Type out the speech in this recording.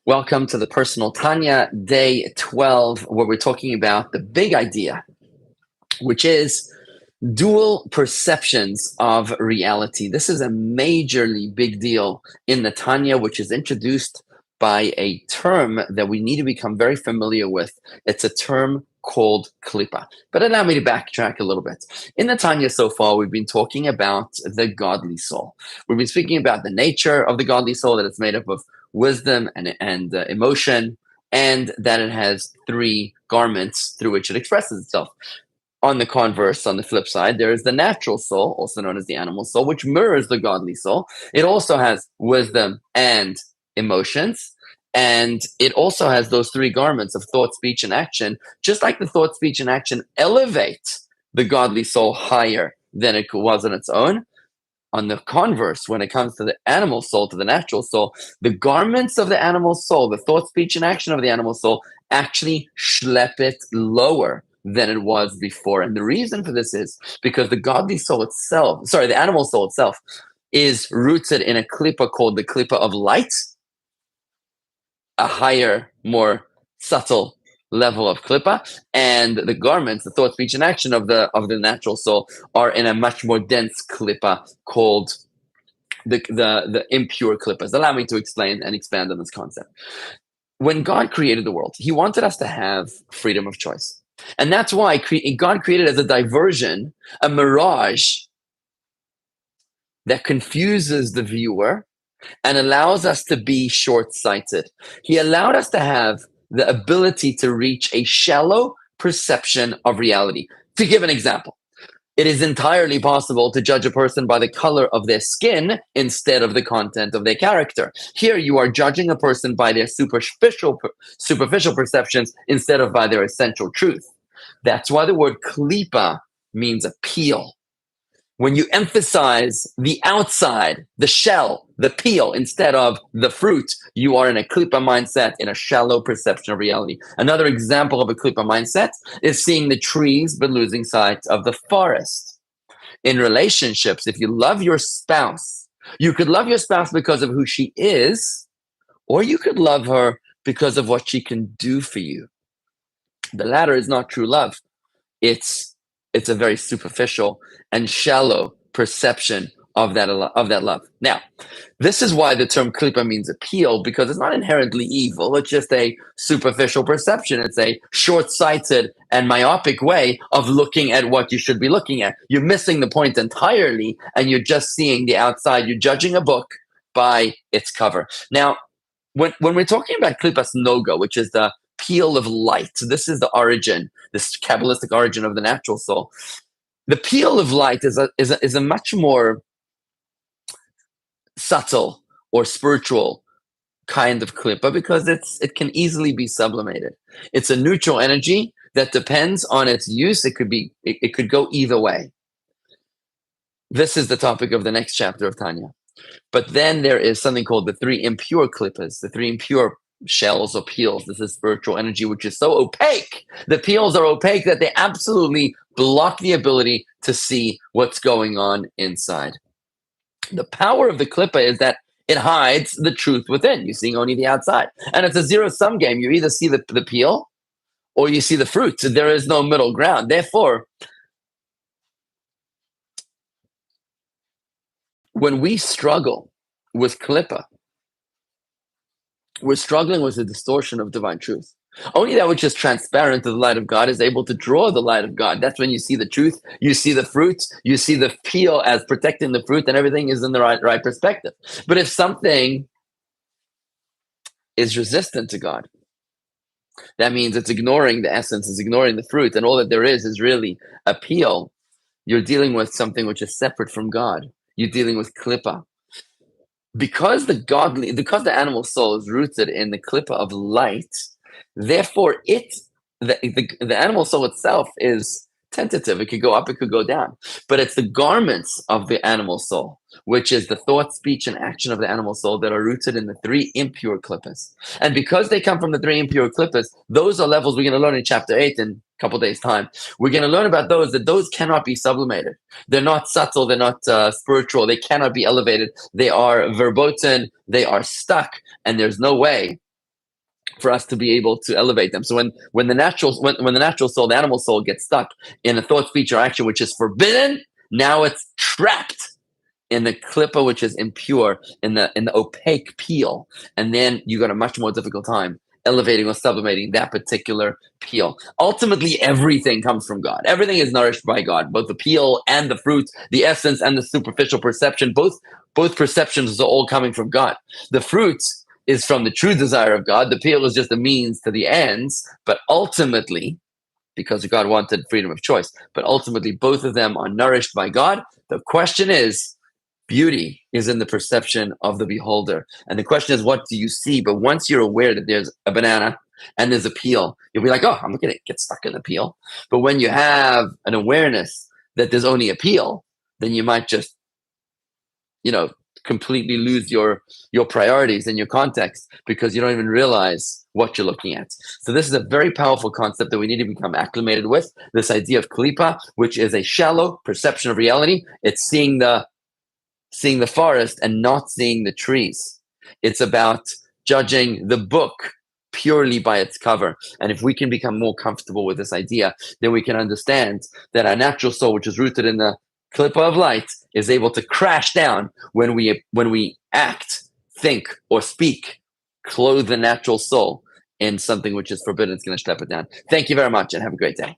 Welcome to the Personal Tanya, day 12, where we're talking about the big idea, which is dual perceptions of reality. This is a majorly big deal in the Tanya, which is introduced by a term that we need to become very familiar with. It's a term called klipa. But allow me to backtrack a little bit. In the Tanya so far, we've been talking about the godly soul. We've been speaking about the nature of the godly soul, that it's made up of wisdom and emotion, and that it has three garments through which it expresses itself. On the converse, on the flip side, there is the natural soul, also known as the animal soul, which mirrors the godly soul. It also has wisdom and emotions. And it also has those three garments of thought, speech, and action. Just like the thought, speech, and action elevate the godly soul higher than it was on its own. On the converse, when it comes to the animal soul, to the natural soul, the garments of the animal soul, the thought, speech, and action of the animal soul actually schlep it lower than it was before. And the reason for this is because the godly soul itself, the animal soul itself, is rooted in a klipa called the klipa of light, a higher, more subtle level of klipa, and the garments, the thought, speech, and action of the natural soul are in a much more dense klipa called the impure klippas. Allow me to explain and expand on this concept. When God created the world, he wanted us to have freedom of choice. And that's why God created as a diversion, a mirage that confuses the viewer and allows us to be short-sighted. He allowed us to have the ability to reach a shallow perception of reality. To give an example, it is entirely possible to judge a person by the color of their skin instead of the content of their character. Here you are judging a person by their superficial perceptions instead of by their essential truth. That's why the word klipa means appeal. When you emphasize the outside, the shell, the peel, instead of the fruit, you are in a klipa mindset, in a shallow perception of reality. Another example of a klipa mindset is seeing the trees but losing sight of the forest. In relationships, if you love your spouse, you could love your spouse because of who she is, or you could love her because of what she can do for you. The latter is not true love. It's a very superficial and shallow perception of that love. Now, this is why the term klipa means appeal, because it's not inherently evil. It's just a superficial perception. It's a short-sighted and myopic way of looking at what you should be looking at. You're missing the point entirely, and you're just seeing the outside. You're judging a book by its cover. Now, when we're talking about klipas noga, which is the peel of light, this is the origin, this Kabbalistic origin of the natural soul. The peel of light is a much more subtle or spiritual kind of klipa because it can easily be sublimated. It's a neutral energy that depends on its use. It could go either way. This is the topic of the next chapter of Tanya. But then there is something called the three impure klippas, the three impure shells or peels. This is spiritual energy, which is so opaque. The peels are opaque that they absolutely block the ability to see what's going on inside. The power of the klippa is that it hides the truth within. You're seeing only the outside. And it's a zero-sum game. You either see the peel or you see the fruit. So there is no middle ground. Therefore, when we struggle with klippa, we're struggling with the distortion of divine truth. Only that which is transparent to the light of God is able to draw the light of God. That's when you see the truth, you see the fruit, you see the peel as protecting the fruit, and everything is in the right perspective. But if something is resistant to God, that means it's ignoring the essence, it's ignoring the fruit, and all that there is really a peel. You're dealing with something which is separate from God. You're dealing with klipa. Because the animal soul is rooted in the klipa of light, therefore the animal soul itself is tentative. It could go up, it could go down. But it's the garments of the animal soul, which is the thought, speech, and action of the animal soul that are rooted in the three impure klippas. And because they come from the three impure klippas, those are levels we're going to learn in chapter 8 in a couple days' time. We're going to learn about those cannot be sublimated. They're not subtle, they're not spiritual, they cannot be elevated. They are verboten, they are stuck, and there's no way for us to be able to elevate them. So when the natural soul, the animal soul, gets stuck in a thought, speech, or action which is forbidden, now it's trapped in the klippa, which is impure, in the opaque peel, and then you got a much more difficult time elevating or sublimating that particular peel. Ultimately, everything comes from God. Everything is nourished by God, both the peel and the fruit, the essence and the superficial perception. Both perceptions are all coming from God. The fruit is from the true desire of God. The peel is just a means to the ends, but ultimately, because God wanted freedom of choice, but ultimately both of them are nourished by God. The question is, beauty is in the perception of the beholder. And the question is, what do you see? But once you're aware that there's a banana and there's a peel, you'll be like, oh, I'm not going to get stuck in the peel. But when you have an awareness that there's only a peel, then you might just, completely lose your priorities and your context because you don't even realize what you're looking at. So this is a very powerful concept that we need to become acclimated with, this idea of klipa, which is a shallow perception of reality. It's seeing the forest and not seeing the trees. It's about judging the book purely by its cover. And if we can become more comfortable with this idea, then we can understand that our natural soul, which is rooted in the clipper of light, is able to crash down when we act, think, or speak, clothe the natural soul in something which is forbidden. It's going to step it down. Thank you very much and have a great day.